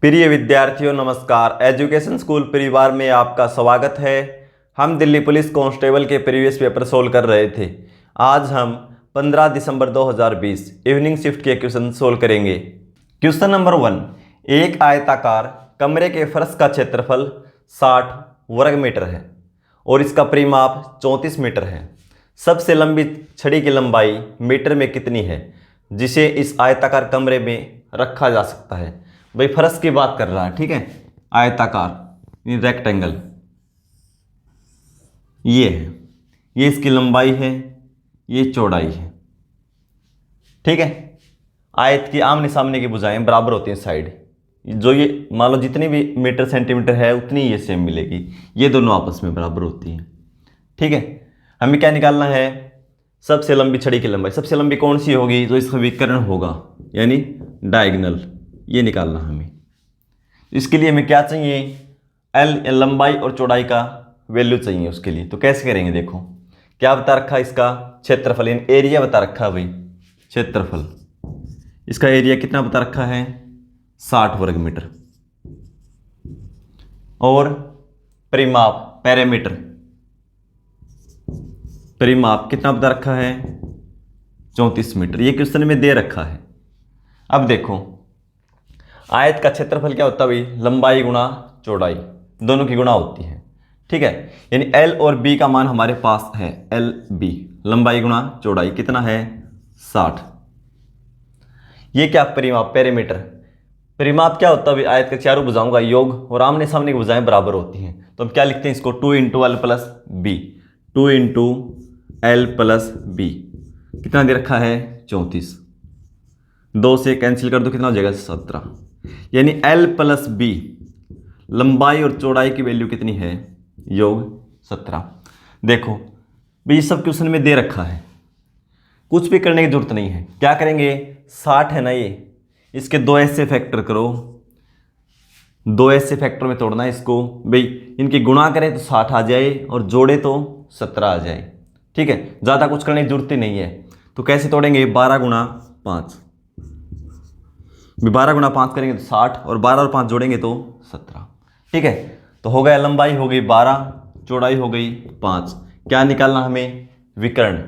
प्रिय विद्यार्थियों नमस्कार। एजुकेशन स्कूल परिवार में आपका स्वागत है। हम दिल्ली पुलिस कांस्टेबल के प्रीवियस पेपर सोल्व कर रहे थे। आज हम 15 दिसंबर 2020 इवनिंग शिफ्ट के क्वेश्चन सोल्व करेंगे। क्वेश्चन नंबर 1, एक आयताकार कमरे के फर्श का क्षेत्रफल 60 वर्ग मीटर है और इसका परिमाप 34 मीटर है। सबसे लंबी छड़ी की लंबाई मीटर में कितनी है जिसे इस आयताकार कमरे में रखा जा सकता है। भाई फर्श की बात कर रहा है, ठीक है। आयताकार रेक्टेंगल ये है, ये इसकी लंबाई है, ये चौड़ाई है, ठीक है। आयत की आमने सामने की भुजाएं बराबर होती हैं साइड, जो ये मान लो जितनी भी मीटर सेंटीमीटर है उतनी ये सेम मिलेगी, ये दोनों आपस में बराबर होती हैं, ठीक है। हमें क्या निकालना है, सबसे लंबी छड़ी की लंबाई। सबसे लंबी कौन सी होगी, जो इसका विकर्ण होगा यानी डायगोनल, ये निकालना हमें। इसके लिए हमें क्या चाहिए, एल लंबाई और चौड़ाई का वैल्यू चाहिए उसके लिए। तो कैसे करेंगे, देखो क्या बता रखा है, इसका क्षेत्रफल यानी एरिया बता रखा है भाई, क्षेत्रफल। इसका एरिया कितना बता रखा है, 60 वर्ग मीटर। और परिमाप पैरामीटर, परिमाप कितना बता रखा है, 34 मीटर। ये क्वेश्चन में दे रखा है। अब देखो आयत का क्षेत्रफल क्या होता है भाई, लंबाई गुणा चौड़ाई, दोनों की गुणा होती है, ठीक है। यानी एल और बी का मान हमारे पास है, एल बी लंबाई गुणा चौड़ाई कितना है, 60। ये क्या परिमाप पैरामीटर। परिमाप क्या होता है भाई, आयत के चारों भुजाओं का योग और आमने सामने की भुजाएं बराबर होती हैं। तो हम क्या लिखते हैं इसको, 2 × L plus B, 2 × L plus B कितना दे रखा है, 34। 2 से कैंसिल कर दो, कितना हो जाएगा, 17। यानी एल प्लस बी लंबाई और चौड़ाई की वैल्यू कितनी है, योग 17। देखो भाई ये सब क्वेश्चन में दे रखा है, कुछ भी करने की जरूरत नहीं है। क्या करेंगे, 60 है ना ये, इसके 2 ऐसे फैक्टर करो, 2 ऐसे फैक्टर में तोड़ना है इसको भाई। इनकी गुणा करें तो 60 आ जाए और जोड़े तो 17 आ जाए, ठीक है। ज़्यादा कुछ करने की जरूरत ही नहीं है। तो कैसे तोड़ेंगे, 12 × 5, 12 × 5 करेंगे तो 60 और 12 और 5 जोड़ेंगे तो 17, ठीक है। तो हो गया, लंबाई हो गई 12, चौड़ाई हो गई 5। क्या निकालना हमें, विकर्ण,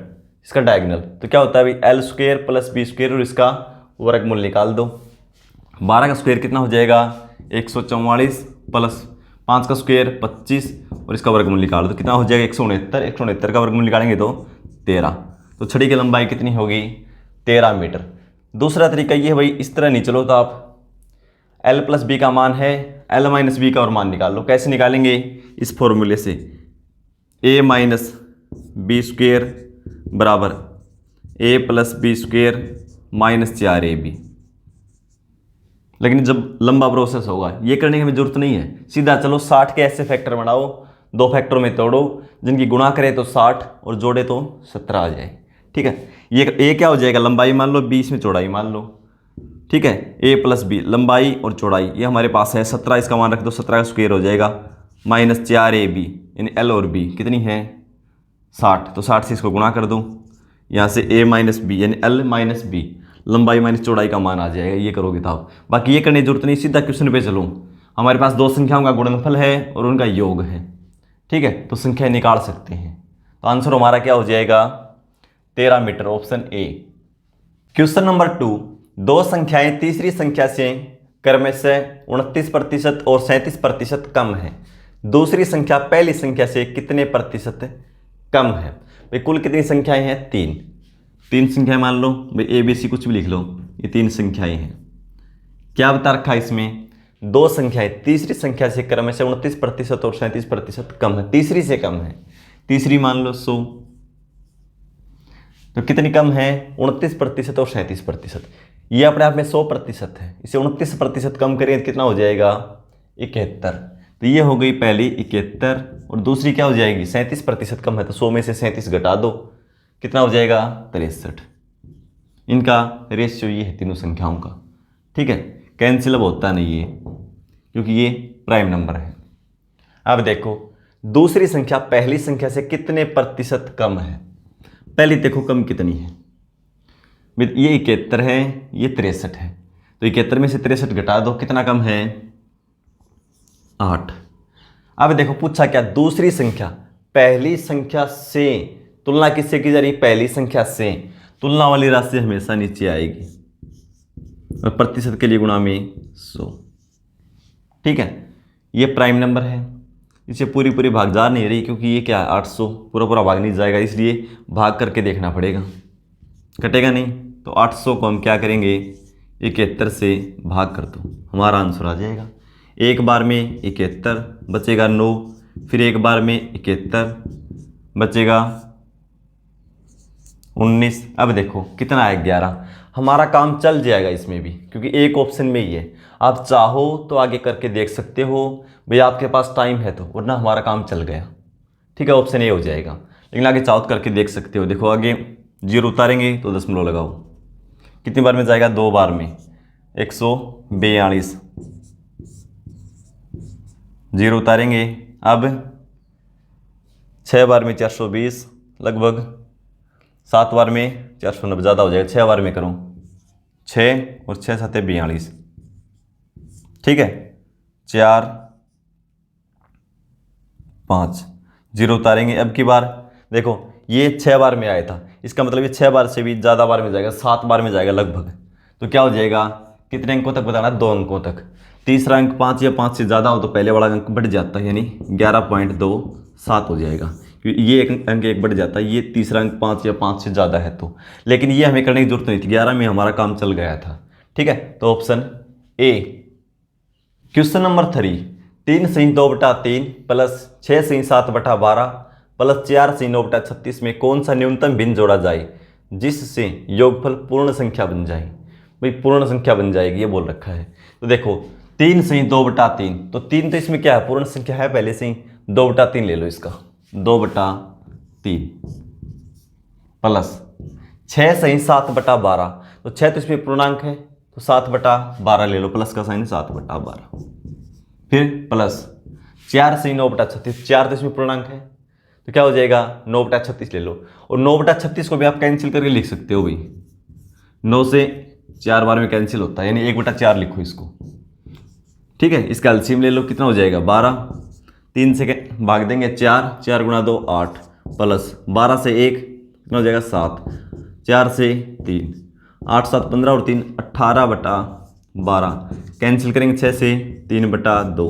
इसका डायगोनल। तो क्या होता है भाई, L square plus B square और इसका वर्गमूल निकाल दो। 12 का स्क्वायर कितना हो जाएगा, 144 प्लस 5 का स्क्वायर 25 और इसका वर्गमूल निकाल दो, कितना हो जाएगा, 169। 169 का वर्गमूल निकालेंगे तो 13। तो छड़ी की लंबाई कितनी होगी, 13 मीटर। दूसरा तरीका ये है भाई, इस तरह नहीं चलो तो आप L प्लस बी का मान है, L माइनस बी का और मान निकाल लो। कैसे निकालेंगे, इस फॉर्मूले से, a माइनस बी स्क्वेयर बराबर a plus B square minus 4ab। लेकिन जब लंबा प्रोसेस होगा ये करने की हमें जरूरत नहीं है, सीधा चलो 60 के ऐसे फैक्टर बनाओ, 2 फैक्टरों में तोड़ो, जिनकी गुणा करें तो 60 और जोड़े तो 17 आ जाए, ठीक है। ये क्या हो जाएगा, लंबाई मान लो, 20 में चौड़ाई मान लो, ठीक है। a प्लस बी लंबाई और चौड़ाई ये हमारे पास है 17, इसका मान रख दो, 17 का स्क्वायर हो जाएगा माइनस 4ab यानी l और b कितनी है, 60। तो 60 से इसको गुणा कर दो, यहाँ से a माइनस बी यानी l माइनस बी लंबाई माइनस चौड़ाई का मान आ जाएगा। ये करोगे तो आप, बाकी ये करने की जरूरत नहीं, सीधा क्वेश्चन पे चलो। हमारे पास 2 संख्याओं का गुणनफल है और उनका योग है, ठीक है। तो संख्या निकाल सकते हैं। तो आंसर हमारा क्या हो जाएगा, 13 metre, option A. Question number 2, 2 संख्याएं तीसरी संख्या से क्रमशः 29% और 37% कम है। दूसरी संख्या पहली संख्या से कितने प्रतिशत कम है। भाई कुल कितनी संख्याएं हैं, 3 संख्याएं मान लो भाई, ए बी सी कुछ भी लिख लो, ये 3 संख्याएं हैं। क्या बता रखा है इसमें, 2 संख्याएं तीसरी संख्या से क्रमशः 29% और 37% कम है। तीसरी से कम है, तीसरी मान लो 100, तो कितनी कम है, 29% और 37%। ये अपने आप में 100% है, इसे 29% कम करें तो कितना हो जाएगा, 71। तो ये हो गई पहली 71 और दूसरी क्या हो जाएगी, 37% कम है, तो 100 में से 37 घटा दो, कितना हो जाएगा, 63। इनका रेशियो ये है तीनों संख्याओं का, ठीक है। कैंसिल अब होता नहीं है क्योंकि ये प्राइम नंबर है। अब देखो दूसरी संख्या पहली संख्या से कितने प्रतिशत कम है। पहली देखो कम कितनी है, ये 71 है, ये 63 है, तो 71 में से 63 घटा दो, कितना कम है, 8। अब देखो पूछा क्या, दूसरी संख्या पहली संख्या से तुलना किससे की जा रही है, पहली संख्या से। तुलना वाली राशि हमेशा नीचे आएगी और प्रतिशत के लिए गुणा में 100। ठीक है, ये प्राइम नंबर है, इसे पूरी पूरी भाग जा नहीं रही क्योंकि ये क्या है 800, पूरा पूरा भाग नहीं जाएगा, इसलिए भाग करके देखना पड़ेगा, कटेगा नहीं। तो 800 को हम क्या करेंगे 71 से भाग कर दो, हमारा आंसर आ जाएगा। एक बार में 71 बचेगा 9, फिर एक बार में 71 बचेगा 19। अब देखो कितना है 11। हमारा काम चल जाएगा इसमें भी क्योंकि एक ऑप्शन में ही है। आप चाहो तो आगे करके देख सकते हो भाई, आपके पास टाइम है तो, वरना हमारा काम चल गया। ठीक है, ऑप्शन ए हो जाएगा, लेकिन आगे चाहो तो करके देख सकते हो। देखो आगे 0 उतारेंगे तो दशमलव लगाओ, कितनी बार में जाएगा 2 बार में 142। 0 उतारेंगे अब 6 बार में 420 लगभग, 7 बार में 490 ज़्यादा हो जाएगा, 6 बार में करो 6 और 6 7 42। ठीक है, 4 5 0 उतारेंगे अब की बार। देखो ये 6 बार में आया था, इसका मतलब ये 6 बार से भी ज़्यादा बार में जाएगा, 7 बार में जाएगा लगभग। तो क्या हो जाएगा, कितने अंकों तक बताना, 2 अंकों तक। तीसरा अंक 5 या 5 से ज़्यादा हो तो पहले वाला अंक बढ़ जाता है, यानी 11.27 हो जाएगा, क्योंकि ये एक अंक एक बढ़ जाता है, ये तीसरा अंक 5 या 5 से ज़्यादा है तो। लेकिन ये हमें करने की जरूरत नहीं थी, 11 में हमारा काम चल गया था। ठीक है, तो ऑप्शन ए। क्वेश्चन नंबर 3, 3 सही 2/3 प्लस 6 सही 7/12 प्लस 4 सही 9/36 में कौन सा न्यूनतम भिन्न जोड़ा जाए जिससे योगफल पूर्ण संख्या बन जाए। भाई पूर्ण संख्या बन जाएगी ये बोल रखा है। तो देखो 3 सही 2/3, तो 3 तो इसमें क्या है, पूर्ण संख्या है पहले से ही, 2/3 ले लो इसका, 2/3 प्लस 6 सही 7/12, तो 6 तो इसमें पूर्णांक है तो 7/12 ले लो, प्लस का साइन 7/12। फिर प्लस 4 सही 9/36, 4 तो इसमें पूर्णांक है तो क्या हो जाएगा 9/36 ले लो, और 9/36 को भी आप कैंसिल करके लिख सकते हो भाई, 9 से 4 बार में कैंसिल होता है, यानी 1/4 लिखो इसको। ठीक है, इसका एलसीएम ले लो, कितना हो जाएगा 12, 3 से भाग देंगे 4, 4 गुणा 2 8 प्लस 12 से 1 कितना हो जाएगा 7, 4 से 3 8 7 15 और 3 18/12, कैंसिल करेंगे 6 से 3/2,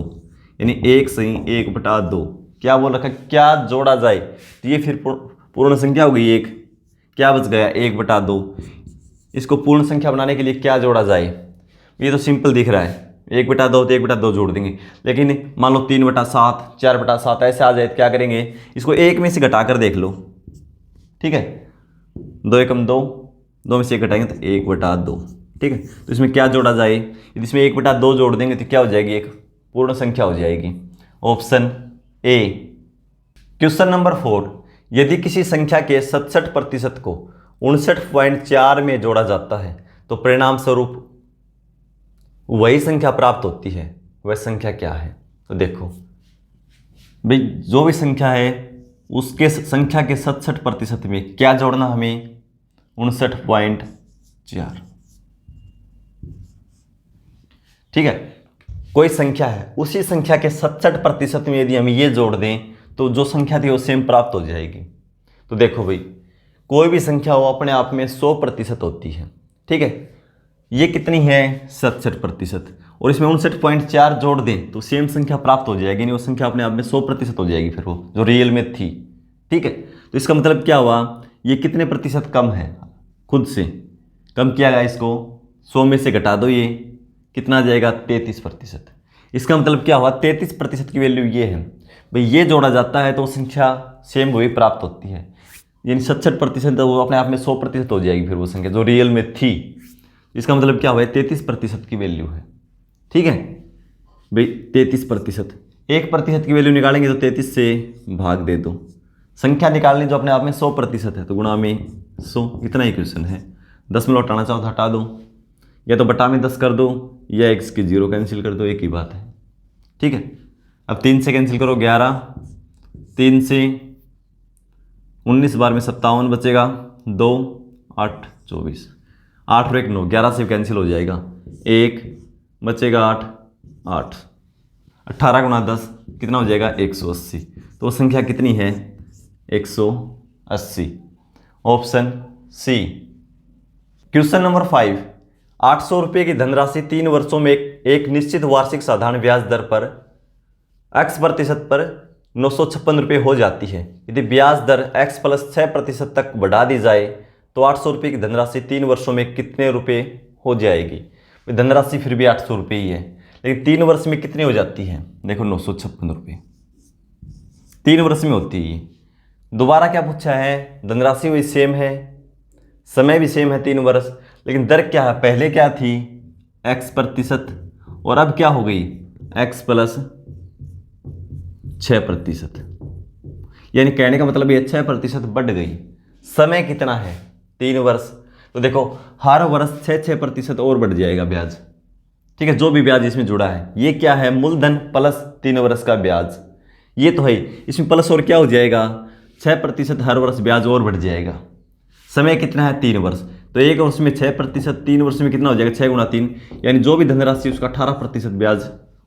यानी 1 सही 1/2। क्या बोल रखा है, क्या जोड़ा जाए, तो ये फिर पूर्ण संख्या हो गई 1, क्या बच गया 1/2। इसको पूर्ण संख्या बनाने के लिए क्या जोड़ा जाए, ये तो सिंपल दिख रहा है, 1/2 तो 1/2 जोड़ देंगे, लेकिन मान लो 3/7 4/7 ऐसे आ जाए तो क्या करेंगे, इसको 1 में से घटा कर देख लो। ठीक है, 2 एकम 2, 2 में से 1 घटाएंगे तो 1/2। ठीक है, तो इसमें क्या जोड़ा जाए, यदि इसमें 1/2 जोड़ देंगे तो क्या हो जाएगी, एक पूर्ण संख्या हो जाएगी। Option A. क्वेश्चन नंबर 4, यदि किसी संख्या के 67% को 59.4 में जोड़ा जाता है तो परिणाम स्वरूप वही संख्या प्राप्त होती है, वह संख्या क्या है। तो देखो भाई जो भी संख्या है उसके संख्या के 67% में क्या जोड़ना, हमें 59.4। ठीक है, कोई संख्या है उसी संख्या के 67% में यदि हम ये जोड़ दें तो जो संख्या थी वो सेम प्राप्त हो जाएगी। तो देखो भाई कोई भी संख्या हो अपने आप में 100% होती है। ठीक है, ये कितनी है 67%, और इसमें 59.4 जोड़ दें तो सेम संख्या प्राप्त हो जाएगी, नहीं वो संख्या अपने आप में 100% हो जाएगी फिर वो जो रियल में थी। ठीक है, तो इसका मतलब क्या हुआ, ये कितने प्रतिशत कम है, खुद से कम किया गया, इसको 100 में से घटा दो, ये कितना आ जाएगा 33%। इसका मतलब क्या हुआ 33% की वैल्यू ये है भाई, ये जोड़ा जाता है तो संख्या सेम वही प्राप्त होती है, यानी 67% वो अपने आप में 100% हो जाएगी फिर वो संख्या जो रियल में थी। इसका मतलब क्या हुआ 33% की वैल्यू है। ठीक है भाई 33%, 1% की वैल्यू निकालेंगे तो 33 से भाग दे दो, संख्या निकालनी जो अपने आप में 100% है तो गुणा में 100, इतना ही क्वेश्चन है। 10 हटाना चाहो तो हटा दो, या तो बटा में 10 कर दो, या x की 0 कैंसिल कर दो, एक ही बात है। ठीक है, अब 3 से कैंसिल करो 11, 3 से 19 बार में 57 बचेगा, 2 8 24, 8 और 1 9, 11 से कैंसिल हो जाएगा, 1 बचेगा 8 8। 18 गुणा 10 कितना हो जाएगा 180। तो संख्या कितनी है 180। Option C. क्वेश्चन नंबर 5, 800 रुपये की धनराशि 3 वर्षों में एक निश्चित वार्षिक साधारण ब्याज दर पर x% पर 956 रुपये हो जाती है। यदि ब्याज दर x प्लस 6% तक बढ़ा दी जाए तो 800 रुपये की धनराशि 3 वर्षों में कितने रुपये हो जाएगी। धनराशि फिर भी 800 रुपये ही है, लेकिन 3 वर्ष में कितनी हो जाती है, देखो 956 रुपये 3 वर्ष में होती है। दोबारा क्या पूछा है, धनराशि वही सेम है, समय भी सेम है 3 वर्ष, लेकिन दर क्या है, पहले क्या थी x% और अब क्या हो गई x प्लस 6%। यानी कहने का मतलब ये 6% बढ़ गई। समय कितना है 3 वर्ष, तो देखो हर वर्ष 6% और बढ़ जाएगा ब्याज। ठीक है, जो भी ब्याज इसमें जुड़ा है, ये क्या है मूलधन प्लस 3 वर्ष का ब्याज, ये तो है इसमें प्लस और क्या हो जाएगा 6% हर वर्ष ब्याज और बढ़ जाएगा। समय कितना है 3 वर्ष, तो एक वर्ष में 6%, 3 वर्ष में कितना हो जाएगा 6 गुणा 3, यानी जो भी धनराशि उसका 18% ब्याज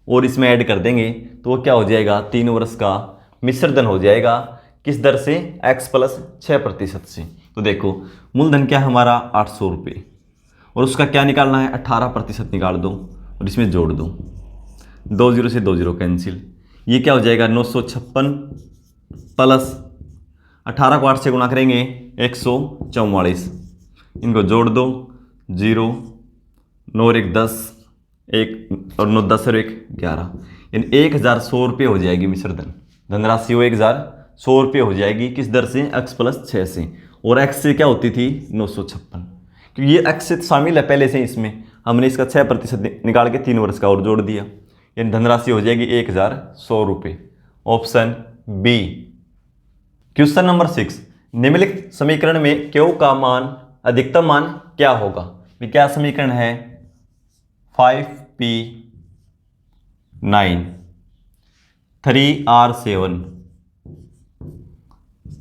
और इसमें ऐड कर देंगे तो वो क्या हो जाएगा 3 वर्ष का मिश्रधन हो जाएगा। किस दर से, x प्लस 6% से। तो देखो मूलधन क्या है हमारा 800 रुपये और उसका क्या निकालना है 18% निकाल दो और इसमें जोड़ दो, 2 0 से 2 0 कैंसिल, ये क्या हो जाएगा 956 प्लस 18 को 8 से गुणा करेंगे 144, इनको जोड़ दो 0 9 और 1 10, 1 और 9 10 और 1 11, यानी 1100 रुपये हो जाएगी मिश्रधन। धनराशि वो 1100 रुपये हो जाएगी किस दर से, x प्लस 6 से, और x से क्या होती थी 956, क्योंकि ये x से शामिल है पहले से, इसमें हमने इसका 6% निकाल के 3 वर्ष का और जोड़ दिया, यानी धनराशि हो जाएगी 1100 रुपये। Option B. क्वेश्चन नंबर 6, निम्नलिखित समीकरण में Q का मान अधिकतम मान क्या होगा। क्या समीकरण है 5p9 3r7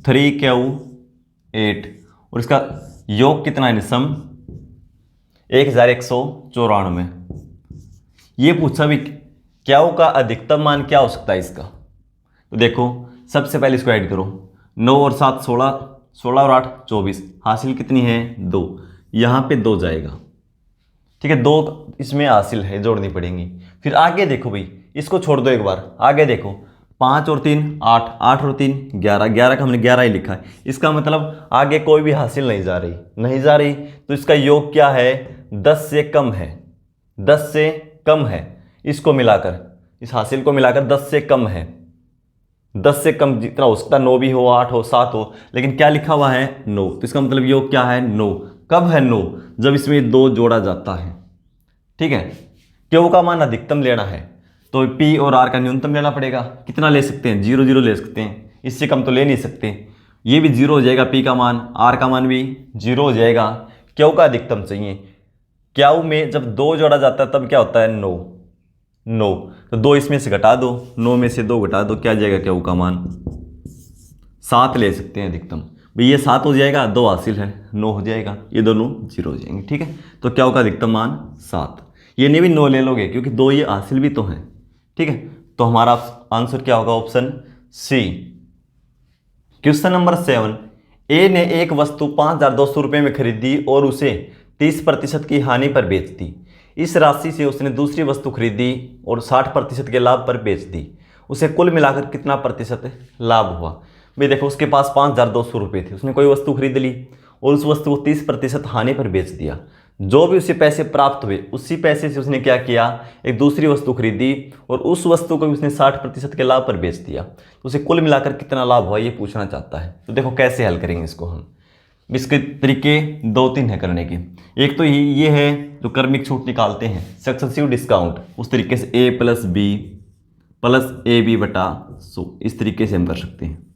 3q8 और इसका योग कितना है सम 1194। ये पूछा भी Q का अधिकतम मान क्या हो सकता है इसका, तो देखो सबसे पहले इसको ऐड करो, 9 और 7 16, 16 और 8 24, हासिल कितनी है 2, यहाँ पे 2 जाएगा। ठीक है, 2 इसमें हासिल है, जोड़नी पड़ेंगी। फिर आगे देखो भाई, इसको छोड़ दो एक बार, आगे देखो 5 और 3 8, 8 और 3 11, 11 का हमने 11 ही लिखा है, इसका मतलब आगे कोई भी हासिल नहीं जा रही, तो इसका योग क्या है 10 से कम है, 10 से कम है। इसको मिलाकर, इस हासिल को मिलाकर 10 से कम है, 10 से कम जितना हो सकता है, 9 भी हो 8 हो 7 हो, लेकिन क्या लिखा हुआ है 9, तो इसका मतलब योग क्या है 9। कब है 9, जब इसमें 2 जोड़ा जाता है। ठीक है, Q का मान अधिकतम लेना है तो P और R का न्यूनतम लेना पड़ेगा। कितना ले सकते हैं 0 0 ले सकते हैं, इससे कम तो ले नहीं सकते, ये भी 0 हो जाएगा, P का मान, R का मान भी 0 हो जाएगा। Q का अधिकतम चाहिए, Q में जब 2 जोड़ा जाता है तब क्या होता है 9, तो 2 इसमें से घटा दो, 9 में से 2 घटा दो, क्या जाएगा Q का मान 7 ले सकते हैं अधिकतम। भाई ये 7 हो जाएगा, 2 हासिल है 9 हो जाएगा, ये दोनों 0 हो जाएंगे। ठीक है, तो Q का अधिकतम मान 7, ये नहीं भी 9 ले लोगे क्योंकि 2 ये हासिल भी तो हैं। ठीक है, तो हमारा आंसर क्या होगा ऑप्शन सी। क्वेश्चन नंबर 7, ए ने एक वस्तु 5200 रुपये में खरीदी और उसे 30% की हानि पर बेच दी। इस राशि से उसने दूसरी वस्तु खरीदी और 60% के लाभ पर बेच दी। उसे कुल मिलाकर कितना प्रतिशत लाभ हुआ। भाई देखो उसके पास 5200 रुपये थे, उसने कोई वस्तु खरीद ली और उस वस्तु को 30% हानि पर बेच दिया। जो भी उसे पैसे प्राप्त हुए उसी पैसे से उसने क्या किया, एक दूसरी वस्तु खरीदी और उस वस्तु को भी उसने 60% के लाभ पर बेच दिया। तो उसे कुल मिलाकर कितना लाभ हुआ ये पूछना चाहता है। तो देखो कैसे हल करेंगे इसको हम, इसके तरीके 2-3 है करने के। एक तो ये है जो क्रमिक छूट निकालते हैं, सक्सेसिव डिस्काउंट, उस तरीके से A plus B plus AB बटा 100, इस तरीके से हम कर सकते हैं।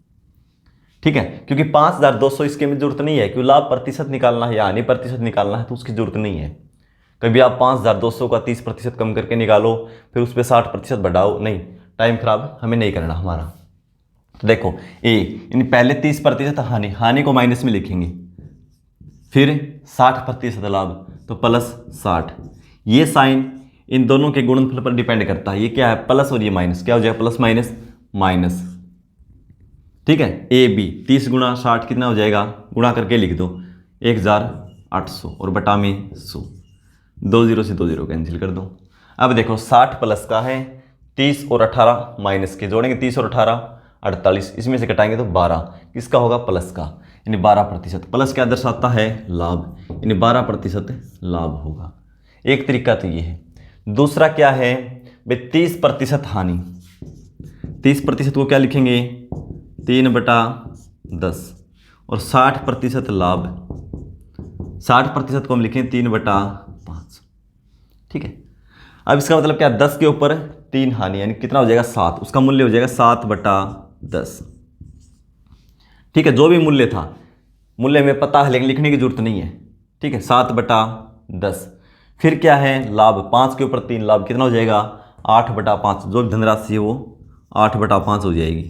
ठीक है, क्योंकि 5200 इसके में जरूरत नहीं है, क्योंकि लाभ प्रतिशत निकालना है या हानि प्रतिशत निकालना है तो उसकी जरूरत नहीं है। कभी आप 5200 का 30% कम करके निकालो फिर उस पर 60% बढ़ाओ, नहीं, टाइम खराब हमें नहीं करना हमारा। तो देखो ए यानी पहले 30% हानि, हानि को माइनस में लिखेंगे, फिर 60% लाभ तो प्लस 60, ये साइन इन दोनों के गुणनफल पर डिपेंड करता है। ये क्या है, प्लस और ये माइनस, क्या हो जाएगा, प्लस माइनस माइनस। ठीक है, ए बी 30 गुणा 60 कितना हो जाएगा, गुणा करके लिख दो 1800 और बटा में 100, 2 0 से 2 0 कैंसिल कर दो। अब देखो 60 प्लस का है, 30 और 18 माइनस के, जोड़ेंगे 30 और 18 48, इसमें से घटाएंगे तो 12, किसका होगा, प्लस का, यानी 12%। प्लस क्या दर्शाता है, लाभ, यानी 12% लाभ होगा। एक तरीका तो ये है। दूसरा क्या है भाई, 30% हानि। 30% को क्या लिखेंगे, 3/10 और 60% लाभ, 60% को हम लिखें 3/5। ठीक है, अब इसका मतलब क्या, 10 के ऊपर 3 हानि, यानी कितना हो जाएगा 7, उसका मूल्य हो जाएगा 7/10। ठीक है, जो भी मूल्य था, मूल्य में पता है लेकिन लिखने की जरूरत नहीं है। ठीक है, 7/10। फिर क्या है, लाभ, 5 के ऊपर 3 लाभ, कितना हो जाएगा 8/5, जो भी धनराशि है वो 8/5 हो जाएगी।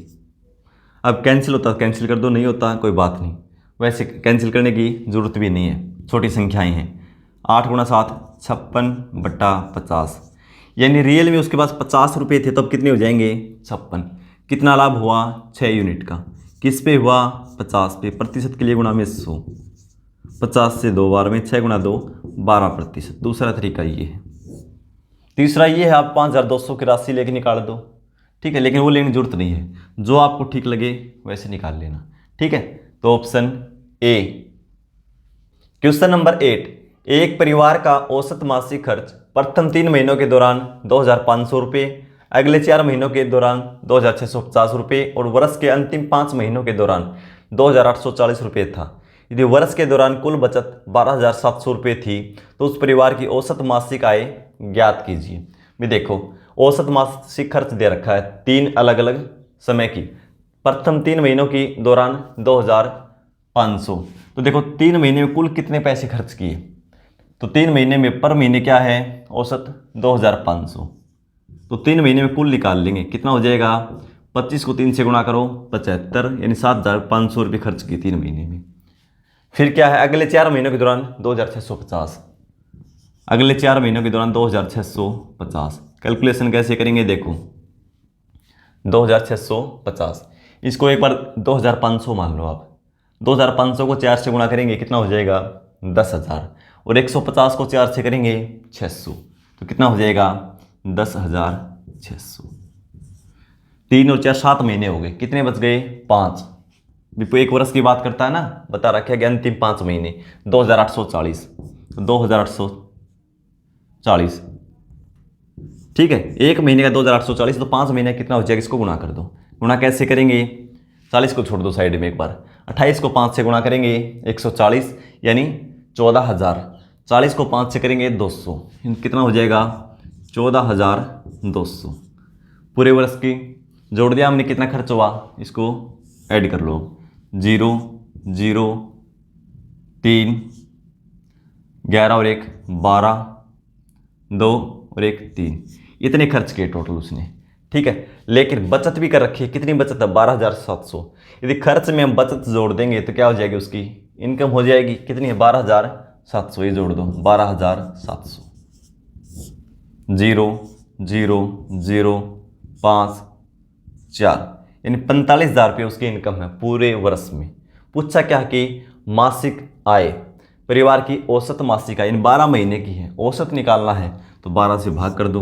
अब कैंसिल होता है कैंसिल कर दो, नहीं होता कोई बात नहीं, वैसे कैंसिल करने की जरूरत भी नहीं है, छोटी संख्याएं हैं। 8 गुणा 7 56/50, यानी रियल में उसके पास 50 रुपये थे, तब कितने हो जाएंगे 56। कितना लाभ हुआ, 6 यूनिट का, किस पे हुआ, 50 पे। प्रतिशत के लिए गुणा में 100, 50 से 2 बार में, 6 गुणा 2 12%। दूसरा तरीका ये है। तीसरा ये है, आप 5200 की राशि लेके निकाल दो। ठीक है, लेकिन वो लेने की जरूरत नहीं है, जो आपको ठीक लगे वैसे निकाल लेना। ठीक है, तो ऑप्शन ए। क्वेश्चन नंबर 8, एक परिवार का औसत मासिक खर्च प्रथम 3 महीनों के दौरान 2500 रुपये, अगले 4 महीनों के दौरान 2650 रुपये और वर्ष के अंतिम 5 महीनों के दौरान 2840 रुपये था। यदि वर्ष के दौरान कुल बचत 12700 रुपये थी तो उस परिवार की औसत मासिक आय ज्ञात कीजिए। भी देखो, औसत मासिक खर्च दे रखा है 3 अलग अलग समय की, प्रथम 3 महीनों की दौरान 2500। तो देखो 3 महीने में कुल कितने पैसे खर्च किए, तो 3 महीने में पर महीने क्या है, औसत 2500। तो 3 महीने में कुल निकाल लेंगे, कितना हो जाएगा, 25 को 3 से गुणा करो 75, यानी 7500 रुपये खर्च किए 3 महीने में। फिर क्या है, अगले 4 महीनों के दौरान 2650, अगले 4 महीनों के दौरान 2650। कैलकुलेशन कैसे करेंगे, देखो 2650, इसको एक बार 2500 मान लो आप, 2500 को 4 से गुणा करेंगे कितना हो जाएगा 10,000, और 150 को 4 से करेंगे 600, तो कितना हो जाएगा 10,600। 3 और 4 7 महीने हो गए, कितने बच गए 5। एक वर्ष की बात करता है ना, बता रखा है अंतिम 5 महीने 2840, 2840। ठीक है, एक महीने का 2840, तो 5 महीने कितना हो जाएगा, इसको गुणा कर दो। गुणा कैसे करेंगे, 40 को छोड़ दो साइड में एक बार, 28 को 5 से गुणा करेंगे 140, यानी 14,000। 40 को 5 से करेंगे 200, कितना हो जाएगा 14,200। पूरे वर्ष की जोड़ दिया हमने, कितना खर्च हुआ, इसको ऐड कर लो, 0 0 3 11 और 1 12, 2 और 1 3, इतने खर्च किए टोटल उसने। ठीक है, लेकिन बचत भी कर रखी है, कितनी बचत है 12,700। यदि खर्च में हम बचत जोड़ देंगे तो क्या हो जाएगी, उसकी इनकम हो जाएगी, कितनी है 12,700, ये जोड़ दो 12,700। 0 0 0 5 4, यानी 45,000 रुपये उसकी इनकम है पूरे वर्ष में। पूछा क्या कि मासिक आय, परिवार की औसत मासिक आय, इन 12 महीने की है, औसत निकालना है तो 12 से भाग कर दो।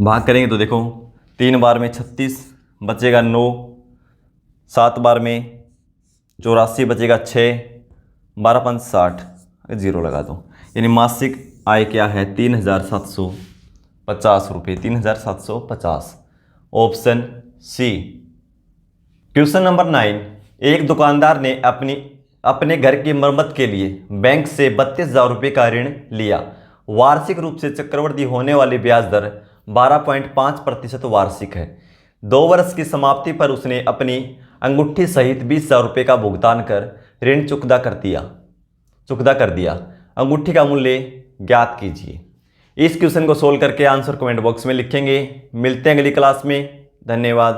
भाग करेंगे तो देखो 3 बार में 36 बचेगा 9, 7 बार में 84 बचेगा 6, 12 5 60, 0 लगा दो, यानी मासिक आय क्या है 3,750 रुपये, 3,750। Option C. क्वेश्चन नंबर 9, एक दुकानदार ने अपने घर की मरम्मत के लिए बैंक से 32,000 रुपये का ऋण लिया। वार्षिक रूप से चक्रवृद्धि होने वाली ब्याज दर 12.5% वार्षिक है। 2 वर्ष की समाप्ति पर उसने अपनी अंगूठी सहित 20,000 रुपये का भुगतान कर ऋण चुकता कर दिया। अंगूठी का मूल्य ज्ञात कीजिए। इस क्वेश्चन को सोल्व करके आंसर कमेंट बॉक्स में लिखेंगे। मिलते हैं अगली क्लास में। धन्यवाद।